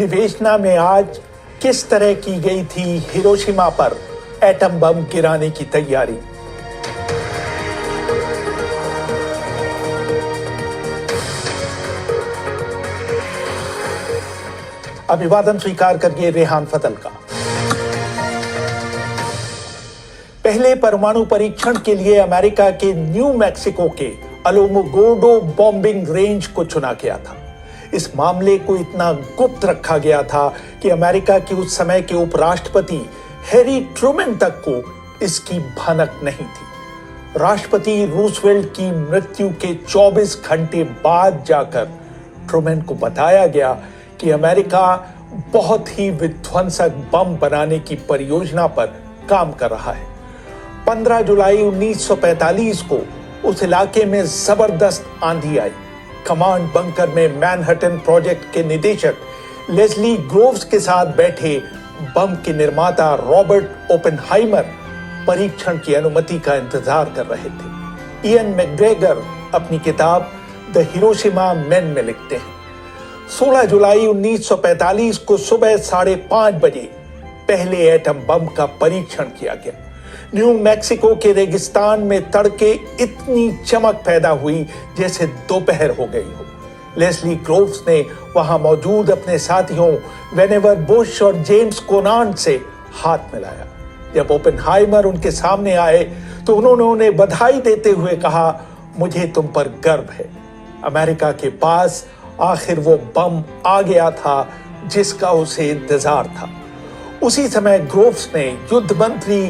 विवेचना में आज किस तरह की गई थी हिरोशिमा पर एटम बम गिराने की तैयारी। अभिवादन स्वीकार करिए रेहान फतल का। पहले परमाणु परीक्षण के लिए अमेरिका के न्यू मैक्सिको के अलामोगोर्डो बॉम्बिंग रेंज को चुना गया था। इस मामले को इतना गुप्त रखा गया था कि अमेरिका के उस समय के उपराष्ट्रपति हैरी ट्रूमैन तक को इसकी भनक नहीं थी। राष्ट्रपति रूजवेल्ट की मृत्यु के 24 घंटे बाद जाकर ट्रूमैन को बताया गया कि अमेरिका बहुत ही विध्वंसक बम बनाने की परियोजना पर काम कर रहा है। 15 जुलाई 1945 को उस इलाके में जबरदस्त आंधी आई। कमांड बंकर में मैनहट्टन प्रोजेक्ट के निदेशक लेस्ली ग्रोव्स के साथ बैठे बम के निर्माता रॉबर्ट ओपेनहाइमर परीक्षण की अनुमति का इंतजार कर रहे थे। इयन मैकग्रेगर अपनी किताब द हिरोशिमा मैन में लिखते हैं, 16 जुलाई 1945 को सुबह 5:30 बजे पहले एटम बम का परीक्षण किया गया। न्यू मैक्सिको के रेगिस्तान में तड़के इतनी चमक पैदा हुई जैसे दोपहर हो गई हो। लेस्ली ग्रोव्स ने वहां मौजूद अपने साथियों वेनेवर बुश और जेम्स कोनार्ड से हाथ मिलाया। जब ओपेनहाइमर उनके सामने आए तो उन्होंने उन्हें बधाई देते हुए कहा, मुझे तुम पर गर्व है। अमेरिका के पास आखिर वो बम आ गया था जिसका उसे इंतजार था। उसी समय ग्रोव्स ने युद्ध मंत्री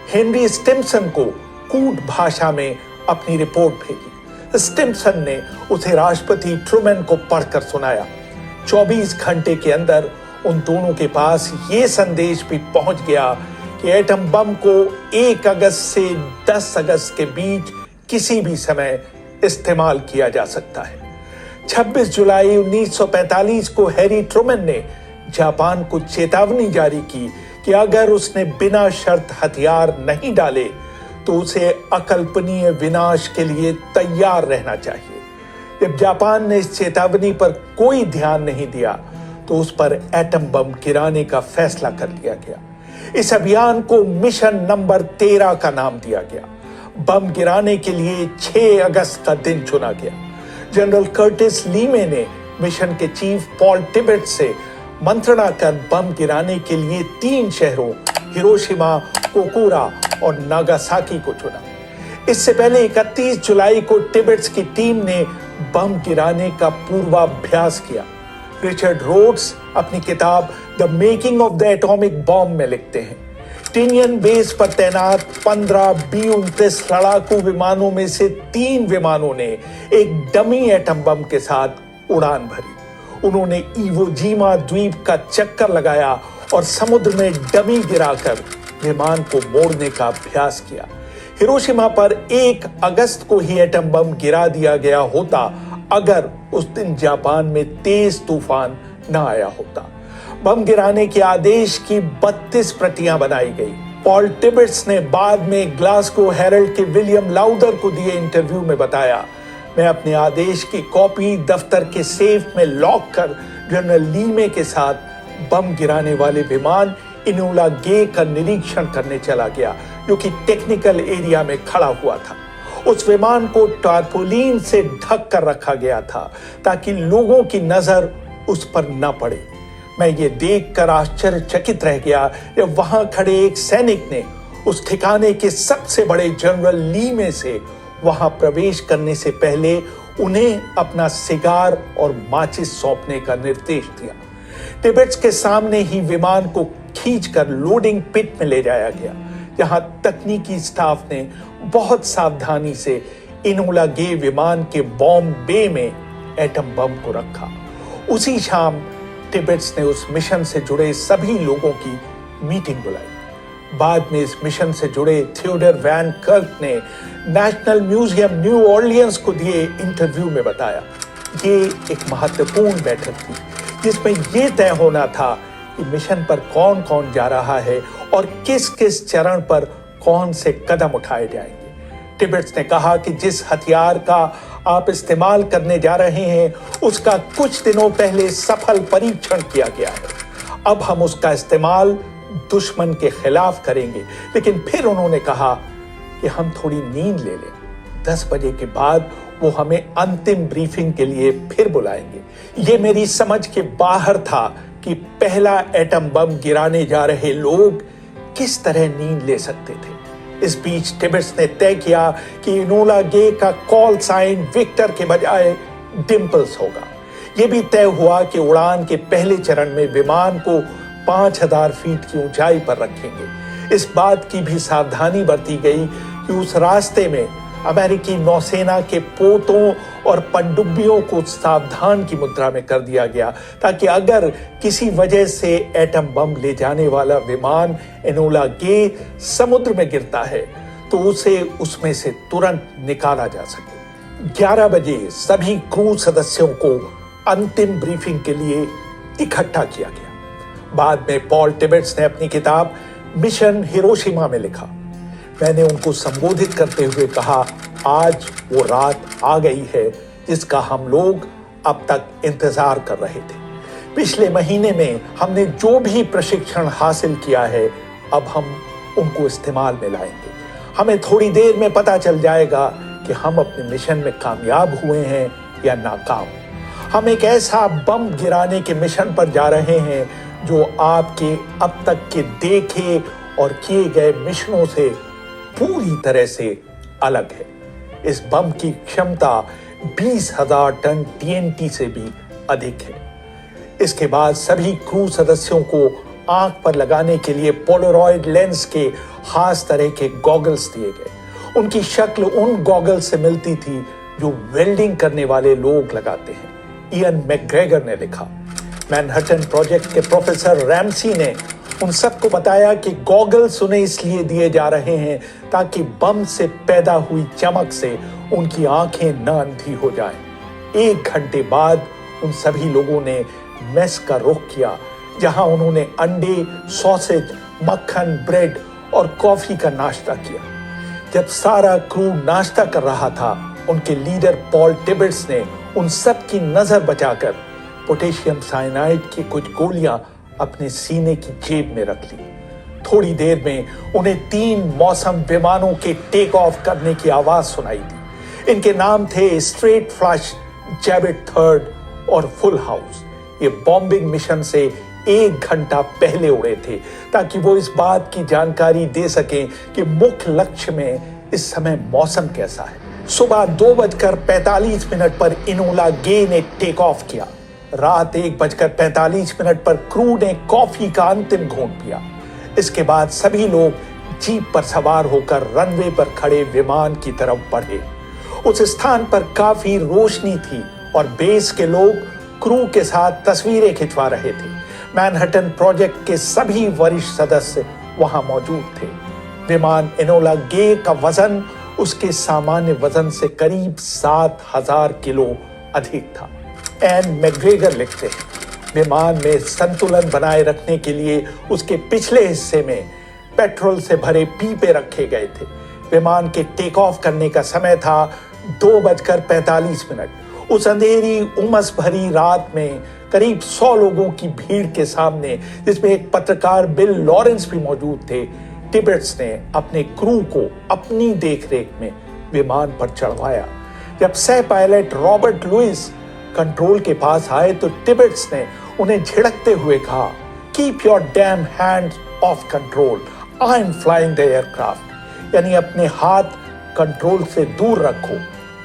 हेनरी स्टिम्सन को कूट भाषा में अपनी रिपोर्ट भेजी। स्टिम्सन ने उसे राष्ट्रपति ट्रूमैन को पढ़कर सुनाया। 24 घंटे के अंदर उन दोनों के पास ये संदेश भी पहुंच गया कि एटम बम को 1 अगस्त से 10 अगस्त के बीच किसी भी समय इस्तेमाल किया जा सकता है। 26 जुलाई 1945 को हैरी ट्रूमैन ने जापान को चेतावनी जारी की कि अगर उसने बिना शर्त हथियार नहीं डाले तो उसे अकल्पनीय विनाश के लिए तैयार रहना चाहिए। जब जापान ने इस चेतावनी पर कोई ध्यान नहीं दिया तो उस पर एटम बम गिराने का फैसला कर लिया गया। इस अभियान को मिशन नंबर 13 का नाम दिया गया। बम गिराने के लिए 6 अगस्त का दिन चुना गया। जनरल कर्टिस लीमे ने मिशन के चीफ पॉल टिबेट से मंत्रणा कर बम गिराने के लिए 3 शहरों हिरोशिमा, कोकुरा और नागासाकी को चुना। इससे पहले 31 जुलाई को टिबेट्स की टीम ने बम गिराने का पूर्वाभ्यास किया। रिचर्ड रोड्स अपनी किताब the making of the atomic bomb में लिखते हैं, टिनियन बेस पर तैनात 15 B-29 लड़ाकू विमानों में से 3 विमानों ने एक डमी एटम बम के साथ उड़ान भरी। उन्होंने इवोजीमा द्वीप का चक्कर लगाया और समुद्र में डमी गिराकर विमान को मोड़ने का अभ्यास किया। हिरोशिमा पर 1 अगस्त को ही एटम बम गिरा दिया गया होता अगर उस दिन जापान में तेज तूफान न आया होता। बम गिराने के आदेश की 32 प्रतियां बनाई गई। पॉल टिबेट्स ने बाद में ग्लासगो हेरल्ड के विलियम लाउदर को दिए इंटरव्यू में बताया, मैं अपने आदेश की कॉपी दफ्तर के सेफ में लॉक कर जनरल लीमे के साथ बम गिराने वाले विमान इनोला गे का निरीक्षण करने चला गया, जो कि टेक्निकल एरिया में खड़ा हुआ था। उस विमान को टारपोलिन से ढक कर रखा गया था ताकि लोगों की नजर उस पर न पड़े। मैं ये देखकर आश्चर्यचकित रह गया जब वहां खड़े एक सैनिक ने उस ठिकाने के सबसे बड़े जनरल लीमे से वहां प्रवेश करने से पहले उन्हें अपना सिगार और माचिस सौंपने का निर्देश दिया। टिबेट्स के सामने ही विमान को खींचकर लोडिंग पिट में ले जाया गया, जहां तकनीकी स्टाफ ने बहुत सावधानी से इनोला गे विमान के बॉम्ब बे में एटम बम को रखा। उसी शाम टिबेट्स ने उस मिशन से जुड़े सभी लोगों की मीटिंग बुलाई। बाद में इस मिशन से जुड़े थियोडर वैन कर्क ने नेशनल म्यूजियम न्यू ऑर्लियंस को दिए इंटरव्यू में बताया, ये एक महत्वपूर्ण बैठक थी जिसमें यह तय होना था कि मिशन पर कौन कौन जा रहा है और किस किस चरण पर कौन से कदम उठाए जाएंगे। टिबेट्स ने कहा कि जिस हथियार का आप इस्तेमाल करने जा रहे हैं उसका कुछ दिनों पहले सफल परीक्षण किया गया है। अब हम उसका इस्तेमाल दुश्मन के खिलाफ करेंगे। लेकिन फिर उन्होंने कहा कि हम थोड़ी नींद ले लें। 10 बजे के बाद वो हमें अंतिम ब्रीफिंग के लिए फिर बुलाएंगे। ये मेरी समझ के बाहर था कि पहला एटम बम गिराने जा रहे लोग किस तरह नींद ले सकते थे। इस बीच टिबेट्स ने तय किया कि इनोला गे का कॉल साइन विक्टर के बजाय डिम्पल्स होगा। यह भी तय हुआ कि उड़ान के पहले चरण में विमान को 5000 फीट की ऊंचाई पर रखेंगे। इस बात की भी सावधानी बरती गई कि उस रास्ते में अमेरिकी नौसेना के पोतों और पनडुब्बियों को सावधान की मुद्रा में कर दिया गया, ताकि अगर किसी वजह से एटम बम ले जाने वाला विमान एनोला गे समुद्र में गिरता है तो उसे उसमें से तुरंत निकाला जा सके। 11 बजे सभी क्रू सदस्यों को अंतिम ब्रीफिंग के लिए इकट्ठा किया गया। बाद में पॉल टिबेट्स ने अपनी किताब मिशन हिरोशिमा में लिखा। मैंने उनको संबोधित करते हुए कहा, आज वो रात आ गई है जिसका हम लोग अब तक इंतजार कर रहे थे। पिछले महीने में हमने जो भी प्रशिक्षण हासिल किया है, अब हम उनको इस्तेमाल में लाएंगे। हमें थोड़ी देर में पता चल जाएगा कि हम अपने मिशन में कामयाब हुए हैं या नाकाम। हम एक ऐसा बम गिराने के मिशन पर जा रहे हैं जो आपके अब तक के देखे और किए गए मिशनों से पूरी तरह से अलग है। इस बम की क्षमता 20,000 टन TNT से भी अधिक है। इसके बाद सभी क्रू सदस्यों को आंख पर लगाने के लिए पोलरॉइड लेंस के खास तरह के गॉगल्स दिए गए। उनकी शक्ल उन गॉगल्स से मिलती थी जो वेल्डिंग करने वाले लोग लगाते हैं। इयन मैकग्रेगर ने लिखा। मैनहट्टन प्रोजेक्ट के प्रोफेसर रैमसी ने उन सबको बताया कि गॉगल्स उन्हें इसलिए दिए जा रहे हैं ताकि बम से पैदा हुई चमक से उनकी आंखें न अंधी हो जाएं। 1 घंटे बाद उन सभी लोगों ने मेस का रुख किया, जहां उन्होंने अंडे, सॉसेज, मक्खन, ब्रेड और कॉफी का नाश्ता किया। जब सारा क्रू नाश्ता कर रहा था, उनके लीडर पॉल टिबेट्स ने उन सब की नजर बचाकर पोटेशियम साइनाइड की कुछ गोलियां अपने सीने की जेब में रख ली। थोड़ी देर में उन्हें 3 मौसम विमानों के टेक ऑफ करने की आवाज सुनाई दी। इनके नाम थे स्ट्रेट फ्लश, जैबिट थर्ड और फुल हाउस। ये बॉम्बिंग मिशन से 1 घंटा पहले उड़े थे ताकि वो इस बात की जानकारी दे सकें कि मुख्य लक्ष्य में इस समय मौसम कैसा है। सुबह 2:45 पर इनोला गे ने टेक ऑफ किया। रात 1:45 पर क्रू ने कॉफी का अंतिम घूंट पिया। इसके बाद सभी लोग जीप पर सवार होकर रनवे पर खड़े विमान की तरफ बढ़े। उस स्थान पर काफी रोशनी थी और बेस के लोग क्रू के साथ तस्वीरें खिंचवा रहे थे। मैनहट्टन प्रोजेक्ट के सभी वरिष्ठ सदस्य वहां मौजूद थे। विमान एनोला गे का वजन उसके सामान्य वजन से करीब 7,000 किलो अधिक था। एन मैकग्रेगर लिखते हैं, विमान में संतुलन बनाए रखने के लिए उसके पिछले हिस्से में पेट्रोल से भरे पीपे रखे गए थे। विमान के टेक ऑफ करने का समय था 2:45। उस अंधेरी उमस भरी रात में करीब 100 लोगों की भीड़ के सामने, जिसमें एक पत्रकार बिल लॉरेंस भी मौजूद थे, टिबेट्स ने अपने क्रू को अपनी देखरेख में विमान पर चढ़वाया। जब सह पायलट रॉबर्ट लुइस कंट्रोल के पास आए तो टिबेट्स ने उन्हें झिड़कते हुए कहा, keep your dam hands of control, I am flying the aircraft. यानी अपने हाथ कंट्रोल से दूर रखो,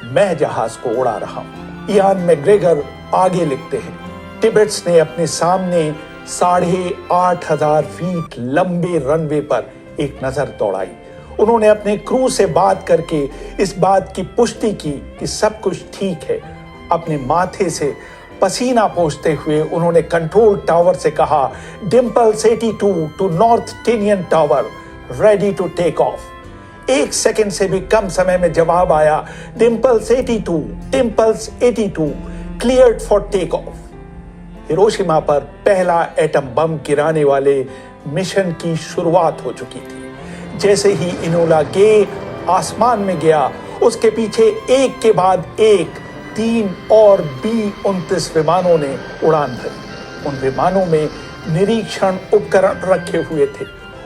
मैं जहाज को उड़ा रहा हूं। इयान मैकग्रेगर आगे लिखते हैं, टिबेट्स ने अपने सामने 8,500 फीट लंबे रनवे पर एक नजर दौड़ाई। उन्होंने अपने क्रू से बात करके इस बात की पुष्टि की कि सब कुछ ठीक है। अपने माथे से पसीना पोंछते हुए उन्होंने कंट्रोल टावर से कहा, Dimples 82 to north Tinian tower, ready to take off. 1 second से भी कम समय में जवाब आया, Dimples 82, cleared for take off. Hiroshima पर पहला एटम बम गिराने वाले मिशन की शुरुआत हो चुकी थी। जैसे ही इनोला गे आसमान में गया, उसके पीछे एक के बाद एक 3 और B-29 विमानों ने उड़ान भरी। उन विमानों में निरीक्षण उपकरण रखे हुए थे।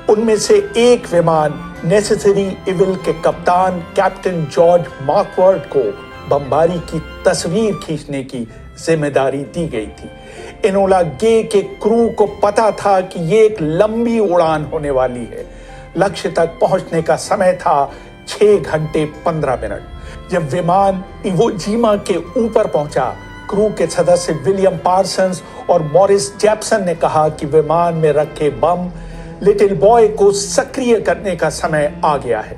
उनमें से एक विमान नेसेसरी इविल के कप्तान कैप्टन जॉर्ज मार्कवर्ड को बमबारी की तस्वीर खींचने की जिम्मेदारी दी गई थी। एनोला गे के क्रू को पता था कि ये एक लंबी उड़ान होने वाली है। लक्ष्य तक पहुंचने का समय था 6 घंटे 15 मिनट। जब विमान इवो जिमा के ऊपर पहुंचा, क्रू के सदस्य विलियम पार्सन्स और मॉरिस जैप्सन ने कहा कि विमान में रखे बम लिटिल बॉय को सक्रिय करने का समय आ गया है।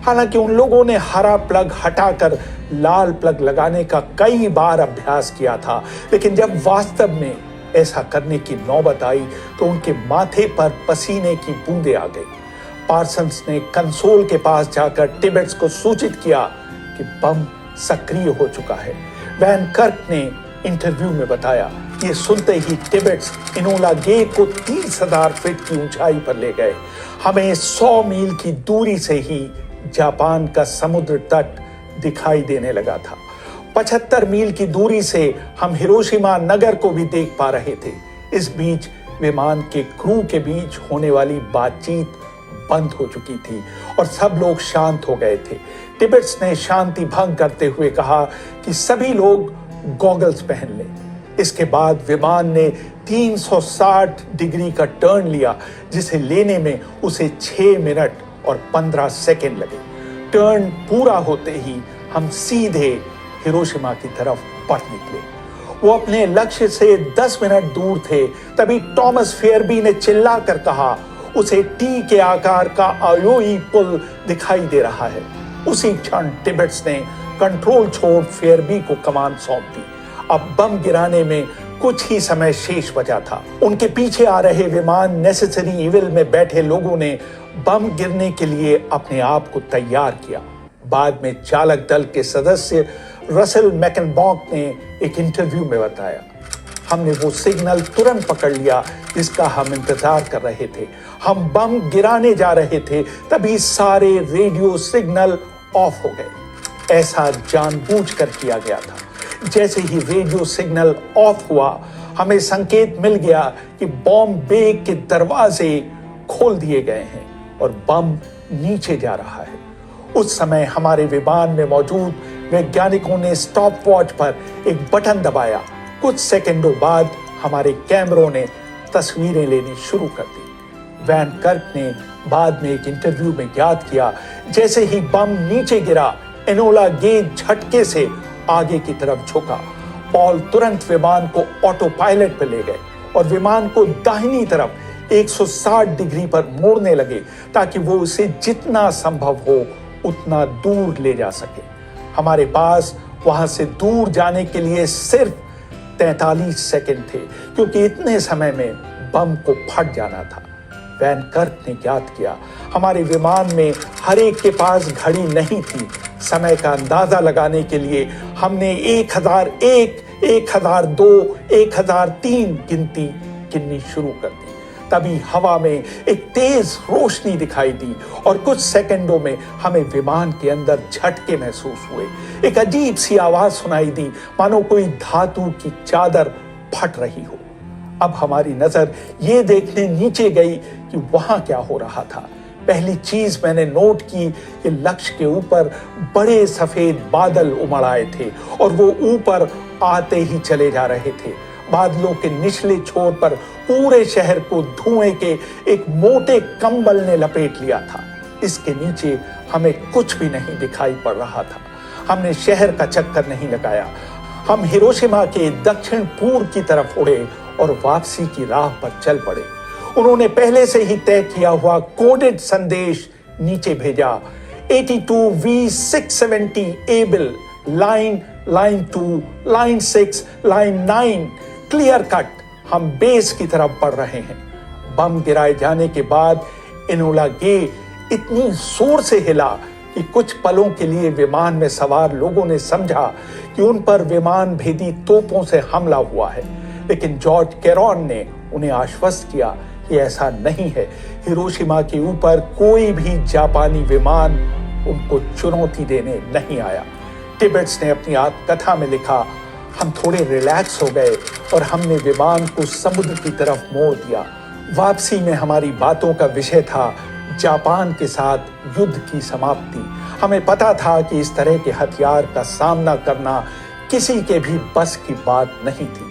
हालांकि उन लोगों ने हरा प्लग हटाकर लाल प्लग लगाने का कई बार अभ्यास किया था, लेकिन जब वास्तव में ऐसा करने की नौबत आई तो उनके माथे पर पसीने की बूंदें आ गई। पार्सन्स ने कंसोल के पास जाकर टिबेट्स को सूचित किया कि बम सक्रिय हो चुका है। वैन कर्क ने इंटरव्यू में बताया, ये सुनते ही टिबेट्स एनोला गे को 30,000 फीट की ऊंचाई पर ले गए। हमें 100 मील की दूरी से ही जापान का समुद्र तट दिखाई देने लगा था। 75 मील की दूरी से हम हिरोशिमा नगर को भी देख पा रहे थे। इस बीच विमान के क्रू के बीच होने वाली बातचीत बंद हो चुकी थी और सब लोग शांत हो गए थे। टिबेट्स ने शांति भंग करते हुए कहा कि सभी लोग गॉगल्स पहन लें। इसके बाद विमान ने 360 डिग्री का टर्न लिया, जिसे लेने में उसे 6 मिनट और 15 सेकेंड लगे। टर्न पूरा होते ही हम सीधे हिरोशिमा की तरफ बढ़ निकले। वो अपने लक्ष्य से 10 मिनट दूर थे, तभी थॉमस फेयरबी ने चिल्लाकर कहा, उसे टी के आकार का आयोई पुल दिखाई दे रहा है। उसी क्षण टिबेट्स ने कंट्रोल छोड़ फेयरबी को कमान सौंप दी। अब बम गिराने में कुछ ही समय शेष बचा था। उनके पीछे आ रहे विमान नेसेसरी इविल में बैठे लोगों ने बम गिरने के लिए अपने आप को तैयार किया। बाद में चालक दल के सदस्य रसेल मैकनबॉक ने एक इंटरव्यू में बताया, हमने वो सिग्नल तुरंत पकड़ लिया जिसका हम इंतजार कर रहे थे। हम बम गिराने जा रहे थे, तभी सारे रेडियो सिग्नल ऑफ हो गए। ऐसा जानबूझकर किया गया था। जैसे ही रेडियो सिग्नल ऑफ हुआ, हमें संकेत मिल गया कि बॉम्ब बे के दरवाजे खोल दिए गए हैं और बम नीचे जा रहा है। उस समय हमारे विमान में मौजूद वैज्ञानिकों ने स्टॉप वॉच पर एक बटन दबाया। कुछ सेकंडों बाद हमारे कैमरों ने तस्वीरें लेनी शुरू कर दी। वैन कर्क ने बाद में एक इंटरव्यू में याद किया, जैसे ही बम नीचे गिरा, एनोला गे झटके से आगे की तरफ झुका। पॉल तुरंत विमान को ऑटो पायलट पर ले गए और विमान को दाहिनी तरफ 160 डिग्री पर मोड़ने लगे ताकि वो उसे जितना संभव हो उतना दूर ले जा सके। हमारे पास वहां से दूर जाने के लिए सिर्फ 43 सेकंड थे, क्योंकि इतने समय में बम को फट जाना था। वैन कर्क ने याद किया, हमारे विमान में हर एक के पास घड़ी नहीं थी। समय का अंदाजा लगाने के लिए हमने 1001, 1002, 1003 गिनती गिननी शुरू कर दी। तभी हवा में एक तेज रोशनी दिखाई दी और कुछ सेकंडों में हमें विमान के अंदर झटके महसूस हुए। एक अजीब सी आवाज सुनाई दी, मानो कोई धातु की चादर फट रही हो। अब हमारी नजर ये देखने नीचे गई कि वहां क्या हो रहा था। पहली चीज मैंने नोट की कि लक्ष्य के ऊपर बड़े सफेद बादल उमड़ आए थे और वो ऊपर आते ही चले जा रहे थे। बादलों के निचले छोर पर पूरे शहर को धुएं के एक मोटे कंबल ने लपेट लिया था। इसके नीचे हमें कुछ भी नहीं दिखाई पड़ रहा था। हमने शहर का चक्कर नहीं लगाया। हम हिरोशिमा के दक्षिण पूर्व की तरफ उड़े और वापसी की राह पर चल पड़े। उन्होंने पहले से ही तय किया हुआ कोडेड संदेश नीचे भेजा। 82V670 able, line 2, line 6, line 9, clear cut. हम बेस की तरफ बढ़ रहे हैं। बम गिराए जाने के बाद एनोला गे इतनी जोर से हिला कि कुछ पलों के लिए विमान में सवार लोगों ने समझा कि उन पर विमान भेदी तोपों से हमला हुआ है, लेकिन जॉर्ज कैरॉन ने उन्हें आश्वस्त किया कि ऐसा नहीं है। हिरोशिमा के ऊपर कोई भी जापानी विमान उनको चुनौती देने नहीं आया। टिबेट्स ने अपनी आत्मकथा में लिखा, हम थोड़े रिलैक्स हो गए और हमने विमान को समुद्र की तरफ मोड़ दिया। वापसी में हमारी बातों का विषय था जापान के साथ युद्ध की समाप्ति। हमें पता था कि इस तरह के हथियार का सामना करना किसी के भी बस की बात नहीं थी।